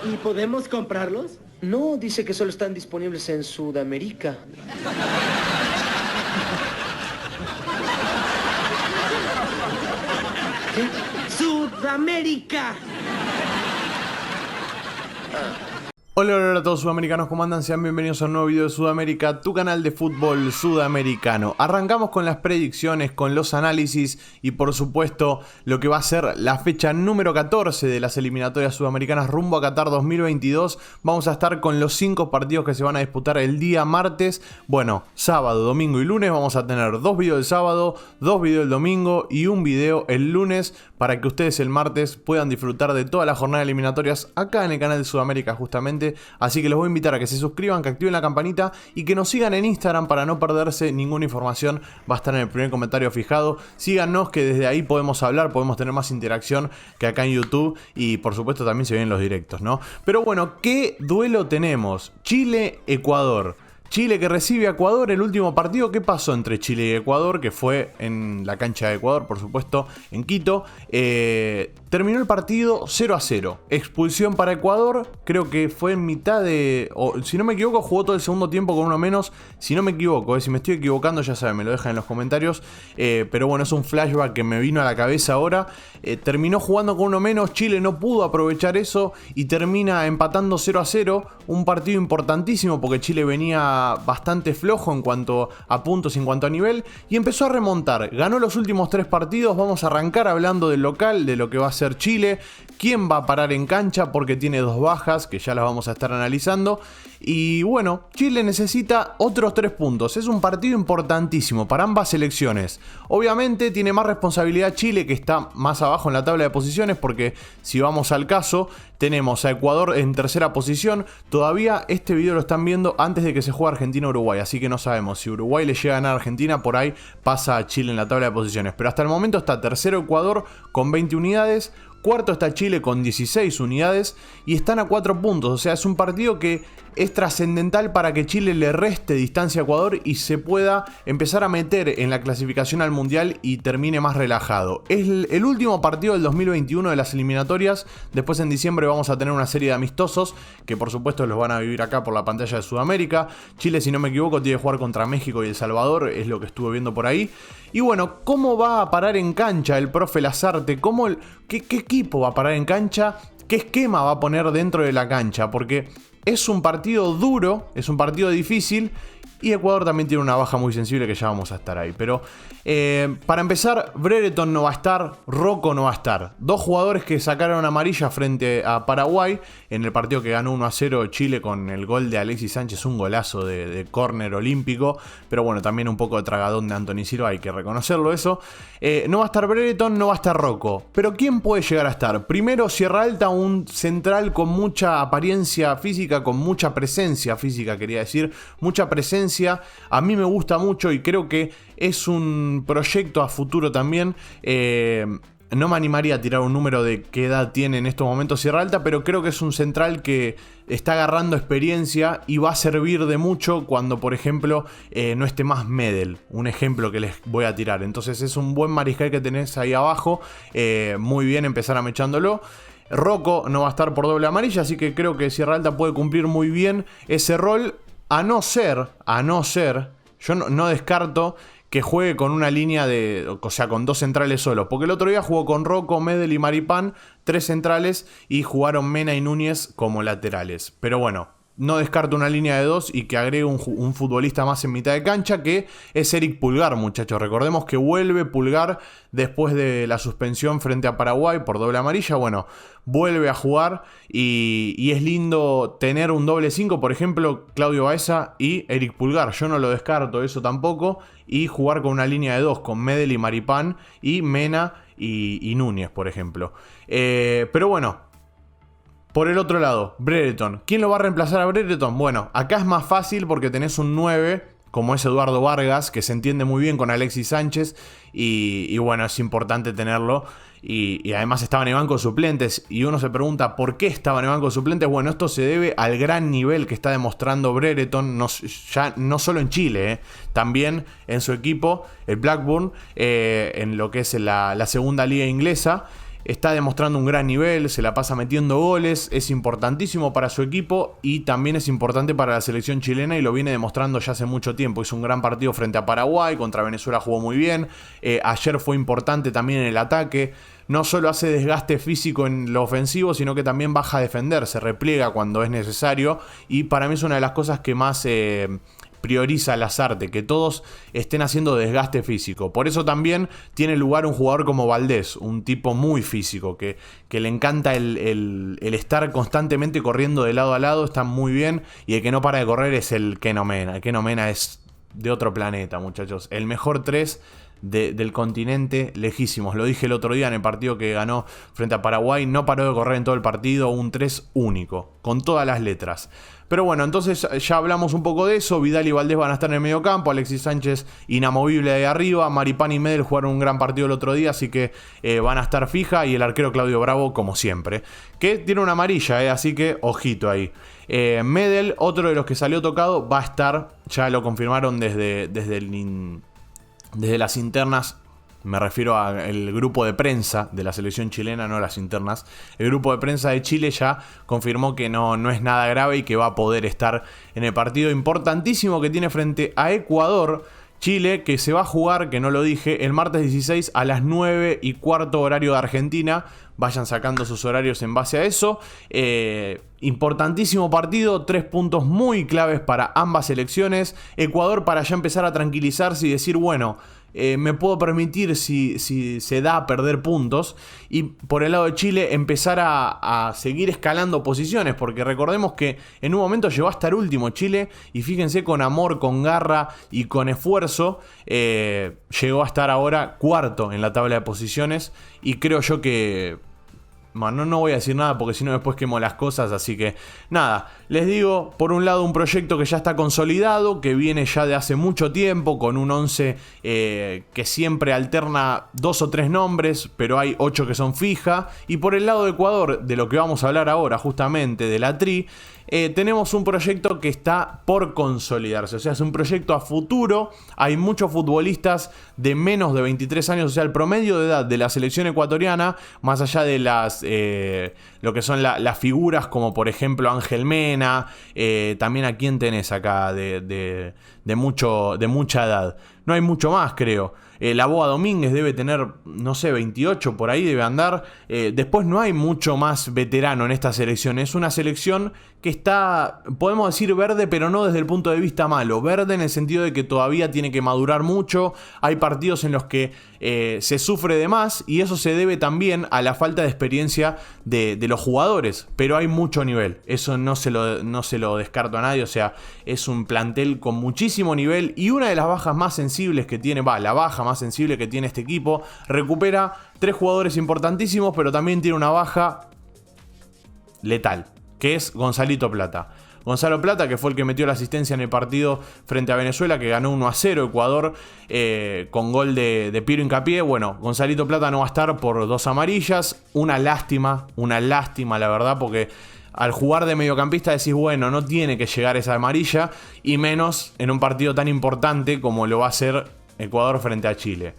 ¿Y podemos comprarlos? No, dice que solo están disponibles en Sudamérica. ¿Qué? ¡Sudamérica! Hola, hola a todos sudamericanos, ¿cómo andan? Sean bienvenidos a un nuevo video de Sudamérica, tu canal de fútbol sudamericano. Arrancamos con las predicciones, con los análisis y por supuesto lo que va a ser la fecha número 14 de las eliminatorias sudamericanas rumbo a Qatar 2022. Vamos a estar con los 5 partidos que se van a disputar el día martes. Bueno, sábado, domingo y lunes vamos a tener 2 videos el sábado, 2 videos el domingo y un video el lunes para que ustedes el martes puedan disfrutar de toda la jornada de eliminatorias acá en el canal de Sudamérica justamente. Así que les voy a invitar a que se suscriban, que activen la campanita y que nos sigan en Instagram para no perderse ninguna información. Va a estar en el primer comentario fijado. Síganos, que desde ahí podemos hablar, podemos tener más interacción que acá en YouTube. Y por supuesto también se vienen los directos, ¿no? Pero bueno, ¿qué duelo tenemos? Chile-Ecuador. Chile que recibe a Ecuador, el último partido. ¿Qué pasó entre Chile y Ecuador? Que fue en la cancha de Ecuador, por supuesto, en Quito. Terminó el partido 0-0. Expulsión para Ecuador. Creo que fue en mitad de... O, si no me equivoco, jugó todo el segundo tiempo con uno menos. Si no me equivoco, si me estoy equivocando, ya saben, me lo dejan en los comentarios. Pero bueno, es un flashback que me vino a la cabeza ahora. Terminó jugando con uno menos. Chile no pudo aprovechar eso y termina empatando 0-0. Un partido importantísimo porque Chile venía bastante flojo en cuanto a puntos y en cuanto a nivel y empezó a remontar, ganó los últimos 3 partidos. Vamos a arrancar hablando del local, de lo que va a ser Chile, quién va a parar en cancha porque tiene 2 bajas que ya las vamos a estar analizando. Y bueno, Chile necesita otros 3 puntos. Es un partido importantísimo para ambas selecciones. Obviamente tiene más responsabilidad Chile, que está más abajo en la tabla de posiciones, porque si vamos al caso, tenemos a Ecuador en tercera posición. Todavía este video lo están viendo antes de que se juegue Argentina-Uruguay, así que no sabemos si Uruguay le llega a ganar a Argentina, por ahí pasa a Chile en la tabla de posiciones. Pero hasta el momento está tercero Ecuador con 20 unidades. Cuarto está Chile con 16 unidades y están a 4 puntos. O sea, es un partido que es trascendental para que Chile le reste distancia a Ecuador y se pueda empezar a meter en la clasificación al Mundial y termine más relajado. Es el último partido del 2021 de las eliminatorias. Después en diciembre vamos a tener una serie de amistosos que por supuesto los van a vivir acá por la pantalla de Sudamérica. Chile, si no me equivoco, tiene que jugar contra México y El Salvador, es lo que estuve viendo por ahí. Y bueno, ¿cómo va a parar en cancha el profe Lasarte? ¿Qué equipo va a parar en cancha? ¿Qué esquema va a poner dentro de la cancha? Porque es un partido duro, es un partido difícil y Ecuador también tiene una baja muy sensible que ya vamos a estar ahí. Pero para empezar, Brereton no va a estar, Rocco no va a estar. 2 jugadores que sacaron amarilla frente a Paraguay en el partido que ganó 1-0 Chile con el gol de Alexis Sánchez, un golazo de córner olímpico. Pero bueno, también un poco de tragadón de Anthony Silva, hay que reconocerlo eso. No va a estar Brereton, no va a estar Rocco. Pero ¿quién puede llegar a estar? Primero, Sierra Alta, un central con mucha apariencia física, con mucha presencia física, quería decir, mucha presencia. A mí me gusta mucho y creo que es un proyecto a futuro también. No me animaría a tirar un número de qué edad tiene en estos momentos Sierra Alta, pero creo que es un central que está agarrando experiencia y va a servir de mucho cuando, por ejemplo, no esté más Medel. Un ejemplo que les voy a tirar. Entonces es un buen mariscal que tenés ahí abajo. Muy bien empezar amechándolo. Rocco no va a estar por doble amarilla, así que creo que Sierra Alta puede cumplir muy bien ese rol. A no ser, yo no descarto que juegue con una línea o sea, con 2 centrales solos. Porque el otro día jugó con Rocco, Medel y Maripán, 3 centrales, y jugaron Mena y Núñez como laterales. Pero bueno, no descarto una línea de 2 y que agregue un futbolista más en mitad de cancha, que es Eric Pulgar, muchachos. Recordemos que vuelve Pulgar después de la suspensión frente a Paraguay por doble amarilla. Bueno, vuelve a jugar y es lindo tener un doble 5, por ejemplo, Claudio Baeza y Eric Pulgar. Yo no lo descarto eso tampoco. Y jugar con una línea de 2, con Medel y Maripán y Mena y Núñez, por ejemplo. Pero bueno, por el otro lado, Brereton. ¿Quién lo va a reemplazar a Brereton? Bueno, acá es más fácil porque tenés un 9 como es Eduardo Vargas, que se entiende muy bien con Alexis Sánchez y bueno, es importante tenerlo. Y además estaban en banco de suplentes y uno se pregunta ¿por qué estaban en banco de suplentes? Bueno, esto se debe al gran nivel que está demostrando Brereton, ya no solo en Chile, también en su equipo, el Blackburn, en lo que es la segunda liga inglesa. está demostrando un gran nivel, se la pasa metiendo goles, es importantísimo para su equipo y también es importante para la selección chilena y lo viene demostrando ya hace mucho tiempo. Hizo un gran partido frente a Paraguay, contra Venezuela jugó muy bien, ayer fue importante también en el ataque. No solo hace desgaste físico en lo ofensivo, sino que también baja a defender, se repliega cuando es necesario y para mí es una de las cosas que más prioriza Lasarte, que todos estén haciendo desgaste físico. Por eso también tiene lugar un jugador como Valdés, un tipo muy físico, que le encanta el estar constantemente corriendo de lado a lado, está muy bien, y el que no para de correr es el Keno Mena. El Keno Mena es de otro planeta, muchachos. El mejor 3 del continente, lejísimos. Lo dije el otro día en el partido que ganó frente a Paraguay, no paró de correr en todo el partido, un 3 único, con todas las letras. Pero bueno, entonces ya hablamos un poco de eso. Vidal y Valdés van a estar en el medio campo, Alexis Sánchez inamovible de arriba, Maripán y Medel jugaron un gran partido el otro día, así que van a estar fija, y el arquero Claudio Bravo como siempre, que tiene una amarilla, así que ojito ahí. Medel, otro de los que salió tocado, va a estar, ya lo confirmaron desde las internas, me refiero al grupo de prensa de la selección chilena, no las internas. El grupo de prensa de Chile ya confirmó que no es nada grave y que va a poder estar en el partido importantísimo que tiene frente a Ecuador. Chile, que se va a jugar, que no lo dije, el martes 16 a las 9:15 horario de Argentina. Vayan sacando sus horarios en base a eso. Importantísimo partido, 3 puntos muy claves para ambas selecciones. Ecuador para ya empezar a tranquilizarse y decir, bueno, me puedo permitir si se da a perder puntos. Y por el lado de Chile empezar a seguir escalando posiciones, porque recordemos que en un momento llegó a estar último Chile, y fíjense, con amor, con garra y con esfuerzo llegó a estar ahora cuarto en la tabla de posiciones. Y creo yo que... Bueno, no voy a decir nada porque si no después quemo las cosas, así que nada, les digo, por un lado un proyecto que ya está consolidado, que viene ya de hace mucho tiempo, con un 11 que siempre alterna 2 o 3 nombres, pero hay 8 que son fija, y por el lado de Ecuador, de lo que vamos a hablar ahora justamente, de la Tri, tenemos un proyecto que está por consolidarse, o sea, es un proyecto a futuro. Hay muchos futbolistas de menos de 23 años, o sea, el promedio de edad de la selección ecuatoriana, más allá de lo que son las figuras como por ejemplo Ángel Mena, también a quién tenés acá de mucha edad. No hay mucho más, creo. La Boa Domínguez debe tener, no sé, 28, por ahí debe andar. Después no hay mucho más veterano en esta selección. Es una selección que está, podemos decir, verde, pero no desde el punto de vista malo. Verde en el sentido de que todavía tiene que madurar mucho. Hay partidos en los que se sufre de más, y eso se debe también a la falta de experiencia de los jugadores. Pero hay mucho nivel. Eso no se lo descarto a nadie. O sea, es un plantel con muchísimo nivel, y una de las bajas más sensibles que tiene, la baja más sensible que tiene este equipo, recupera 3 jugadores importantísimos, pero también tiene una baja letal, que es Gonzalito Plata. Gonzalo Plata, que fue el que metió la asistencia en el partido frente a Venezuela, que ganó 1-0 Ecuador, con gol de Piero Hincapié. Bueno, Gonzalito Plata no va a estar por 2 amarillas. Una lástima la verdad, porque al jugar de mediocampista decís, bueno, no tiene que llegar esa amarilla, y menos en un partido tan importante como lo va a ser Ecuador frente a Chile.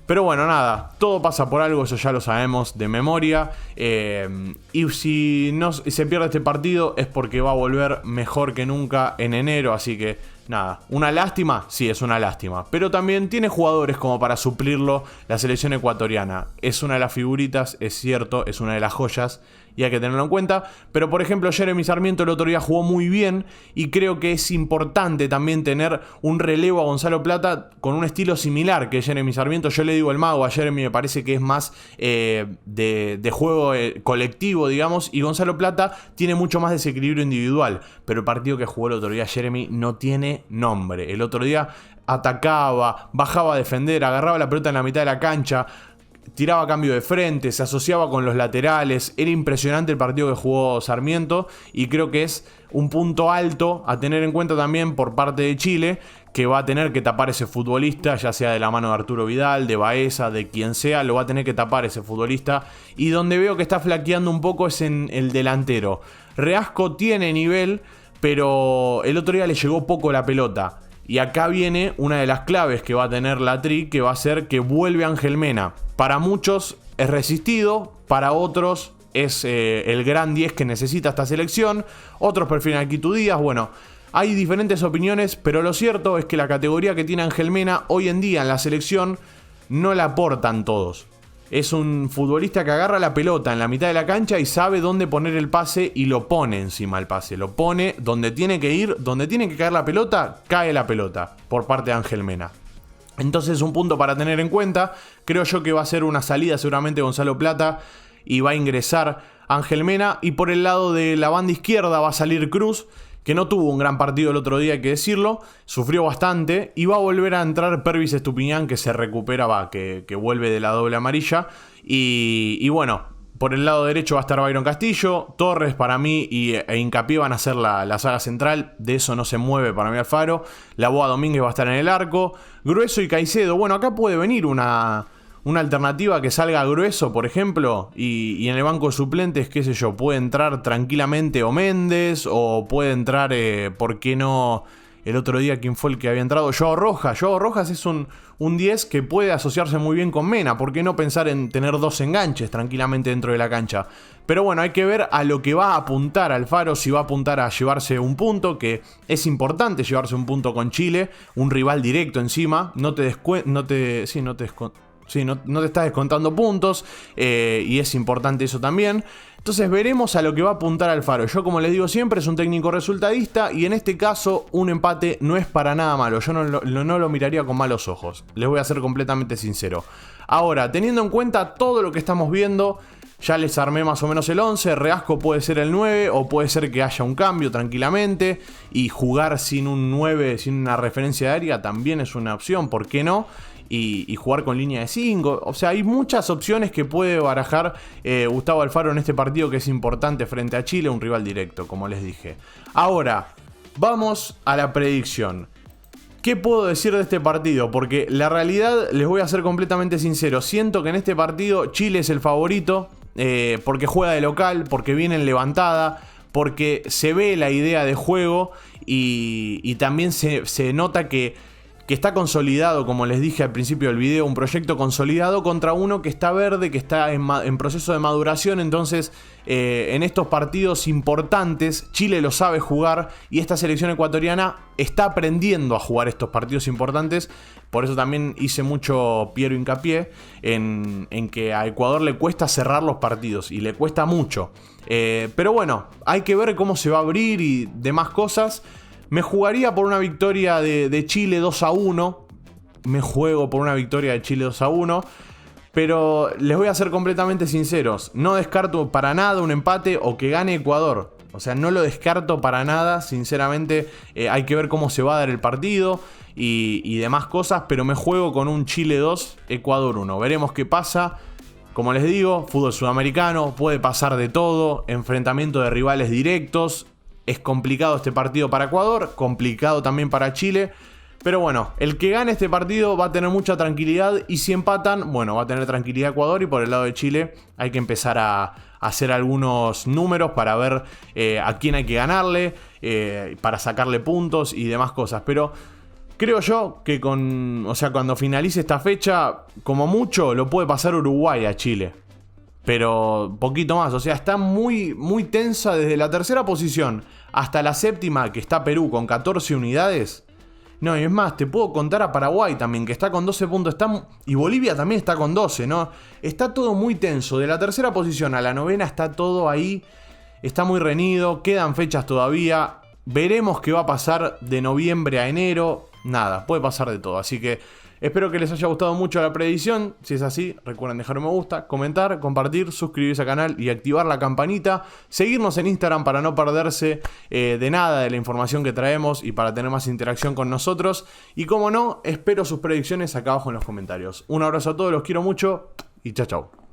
Pero bueno, nada, todo pasa por algo, eso ya lo sabemos de memoria. Y si no se pierde este partido es porque va a volver mejor que nunca en enero, así que nada, ¿una lástima? Sí, es una lástima. Pero también tiene jugadores como para suplirlo la selección ecuatoriana. Es una de las figuritas, es cierto, es una de las joyas, y hay que tenerlo en cuenta. Pero por ejemplo, Jeremy Sarmiento el otro día jugó muy bien, y creo que es importante también tener un relevo a Gonzalo Plata con un estilo similar que Jeremy Sarmiento. Yo le digo el mago, a Jeremy me parece que es más de juego colectivo, digamos, y Gonzalo Plata tiene mucho más desequilibrio individual. Pero el partido que jugó el otro día Jeremy no tiene nombre. El otro día atacaba, bajaba a defender, agarraba la pelota en la mitad de la cancha, tiraba cambio de frente, se asociaba con los laterales. Era impresionante el partido que jugó Sarmiento, y creo que es un punto alto a tener en cuenta también por parte de Chile, que va a tener que tapar ese futbolista, ya sea de la mano de Arturo Vidal, de Baeza, de quien sea, lo va a tener que tapar ese futbolista. Y donde veo que está flaqueando un poco es en el delantero. Reasco tiene nivel, pero el otro día le llegó poco la pelota. Y acá viene una de las claves que va a tener la Tri, que va a ser que vuelve Ángel Mena. Para muchos es resistido, para otros es el gran 10 que necesita esta selección, otros prefieren a Quito Díaz. Bueno, hay diferentes opiniones, pero lo cierto es que la categoría que tiene Ángel Mena hoy en día en la selección no la aportan todos. Es un futbolista que agarra la pelota en la mitad de la cancha y sabe dónde poner el pase y lo pone encima del pase. Lo pone donde tiene que ir, donde tiene que caer la pelota, cae la pelota por parte de Ángel Mena. Entonces, un punto para tener en cuenta. Creo yo que va a ser una salida seguramente Gonzalo Plata y va a ingresar Ángel Mena. Y por el lado de la banda izquierda va a salir Cruz, que no tuvo un gran partido el otro día, hay que decirlo, sufrió bastante, y va a volver a entrar Pervis Estupiñán, que se recupera, que vuelve de la doble amarilla, y bueno, por el lado derecho va a estar Byron Castillo, Torres para mí e Hincapié van a ser la saga central, de eso no se mueve para mí Alfaro, la Boa Domínguez va a estar en el arco, Grueso y Caicedo. Bueno, acá puede venir una alternativa que salga Grueso, por ejemplo, y en el banco de suplentes, qué sé yo, puede entrar tranquilamente o Méndez, o puede entrar, ¿por qué no? El otro día, ¿quién fue el que había entrado? Joao Rojas. Joao Rojas es un 10 que puede asociarse muy bien con Mena. ¿Por qué no pensar en tener dos enganches tranquilamente dentro de la cancha? Pero bueno, hay que ver a lo que va a apuntar Alfaro, si va a apuntar a llevarse un punto, que es importante llevarse un punto con Chile, un rival directo encima, no te estás descontando puntos, y es importante eso también. Entonces veremos a lo que va a apuntar Alfaro. Yo, como les digo siempre, es un técnico resultadista, y en este caso un empate no es para nada malo. Yo no lo miraría con malos ojos, les voy a ser completamente sincero. Ahora, teniendo en cuenta todo lo que estamos viendo, ya les armé más o menos el 11. Reasco puede ser el 9, o puede ser que haya un cambio tranquilamente, y jugar sin un 9, sin una referencia de área también es una opción, ¿por qué no? Y jugar con línea de 5. O sea, hay muchas opciones que puede barajar Gustavo Alfaro en este partido, que es importante frente a Chile, un rival directo, como les dije. Ahora, vamos a la predicción. ¿Qué puedo decir de este partido? Porque la realidad, les voy a ser completamente sincero, siento que en este partido Chile es el favorito, porque juega de local, porque viene en levantada, porque se ve la idea de juego, y también se nota que está consolidado, como les dije al principio del video, un proyecto consolidado contra uno que está verde, que está en proceso de maduración. Entonces, en estos partidos importantes, Chile lo sabe jugar, y esta selección ecuatoriana está aprendiendo a jugar estos partidos importantes. Por eso también hice mucho Piero hincapié en que a Ecuador le cuesta cerrar los partidos, y le cuesta mucho. Pero bueno, hay que ver cómo se va a abrir y demás cosas. Me jugaría por una victoria de Chile 2-1. Me juego por una victoria de Chile 2-1. Pero les voy a ser completamente sinceros. No descarto para nada un empate o que gane Ecuador. O sea, no lo descarto para nada. Sinceramente, hay que ver cómo se va a dar el partido y demás cosas. Pero me juego con un Chile 2, Ecuador 1. Veremos qué pasa. Como les digo, fútbol sudamericano, puede pasar de todo. Enfrentamiento de rivales directos. Es complicado este partido para Ecuador, complicado también para Chile. Pero bueno, el que gane este partido va a tener mucha tranquilidad, y si empatan, bueno, va a tener tranquilidad Ecuador. Y por el lado de Chile hay que empezar a hacer algunos números para ver a quién hay que ganarle, para sacarle puntos y demás cosas. Pero creo yo que cuando finalice esta fecha, como mucho lo puede pasar Uruguay a Chile. Pero poquito más, o sea, está muy, muy tensa desde la tercera posición hasta la séptima, que está Perú con 14 unidades. No, y es más, te puedo contar a Paraguay también, que está con 12 puntos, y Bolivia también está con 12, ¿no? Está todo muy tenso, de la tercera posición a la novena está todo ahí, está muy reñido, quedan fechas todavía, veremos qué va a pasar de noviembre a enero, nada, puede pasar de todo, así que espero que les haya gustado mucho la predicción. Si es así, recuerden dejar un me gusta, comentar, compartir, suscribirse al canal y activar la campanita. Seguirnos en Instagram para no perderse de nada de la información que traemos y para tener más interacción con nosotros. Y como no, espero sus predicciones acá abajo en los comentarios. Un abrazo a todos, los quiero mucho y chao chao.